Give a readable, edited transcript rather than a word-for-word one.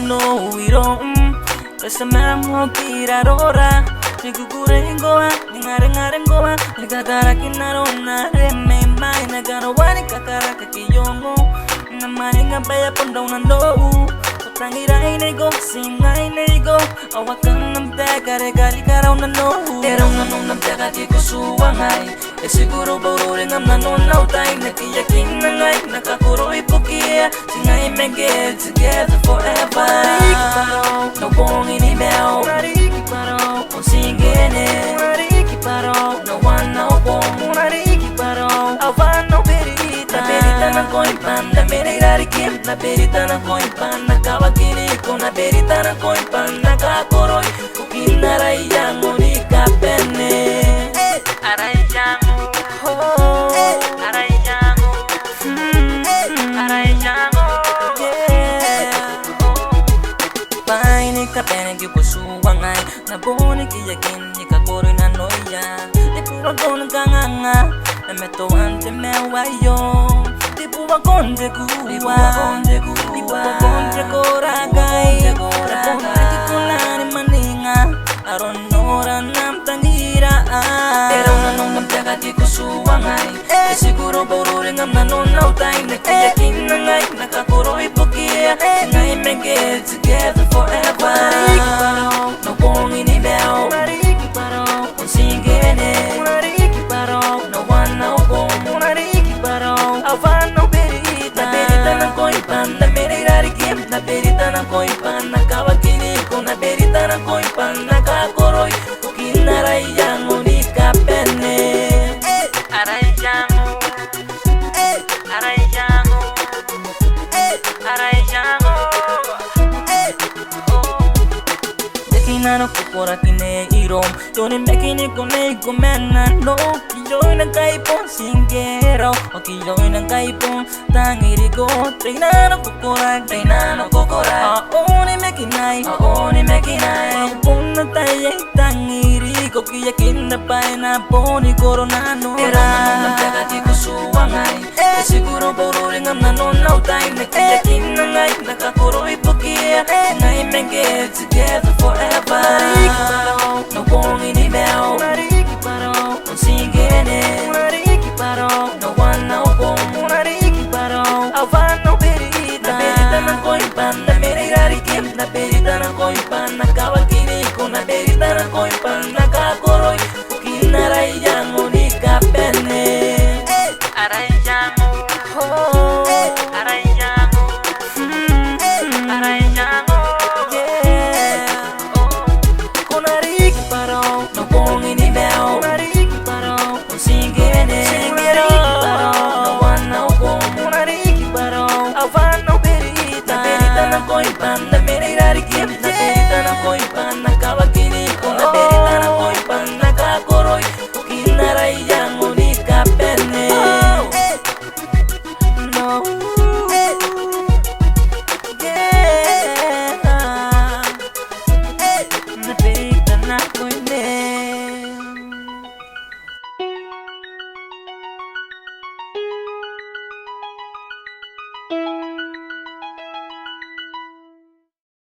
No, we don't. Kasama mo kirarora. Sigugurengoa, ningarengarengoa. Nagkakarakinarona, rememay. Nagarawani kakarakakiyongo. Namalinga baya pondong nando. Utangiray nego, singay nego. Awakang namteka, regali karaw nano. Terong nanong namteka, di ko suwangay. E siguro boruring am nanonaw tayo. Nakiyaking nangay, nakakuroy pukiya. Singay may get together forever. No bong inibel. Kung singene. No one no bong. Awan no perita. Perita ng koimpan. Na menirarikim. Na perita ng koimpan. Nakawagini ko. Na perita ng koimpan. Nakakuroy. Kukinaray yang unika pene. Aray yang kapene ki busuwangay na boni ki yakin ni kakoro na noya di puro gon kanganga na meto ante mewayo di puro konde kuwa di puro konde koragay konde ki kulani maninga aron nora nam tangira pero nanong namtaka di kusuwangay e siguro boruring am nanonaw tayo nakiyakin na ngay nakakuro ipukiya sinay may get together forever. No bong inibel. Kung singene. No one no bong. Awan no perita. Na perita ng koimpan. Na menirarikim. Na perita ng koimpan. Nakawagini ko. Na perita ng koimpan. Nakakuroy. Kukinaray yang unika pene. Aray yang aray yang aray yang Nano kukura kine irom Yoni mekini kune kumena no Kiyoy ng kaipon singero O kiyoy ng kaipon tangirigo Tainano kukura Aoni mekinay Aupon na tayay tangirigo Kiyakin na pa'y na poni koronano Pero nanong nagkakati ko suwangay E siguro boruring am nanonaw tayo Nakiyakin na ngay nakakuroy pukiya Ngay may get together forever no bong inibel. Kung singene. No one no bong. Awan no perita. Na perita ng koimpan. Na menirarikim. Na perita ng koimpan. Nakawagini ko. Na perita ng koimpan. Nakakuroy. Kukinaray yang unika pene. Aray yang aray yang aray yang no bong inibel. Kung singene. No one no bong. Awan no perita. Na perita ng koimpan. Na menirarikim. Na perita ng koimpan. Nakawagini ko. Na perita ng koimpan. Nakakuroy. Kukinaray yang unika pene. No. Na perita na koimpan.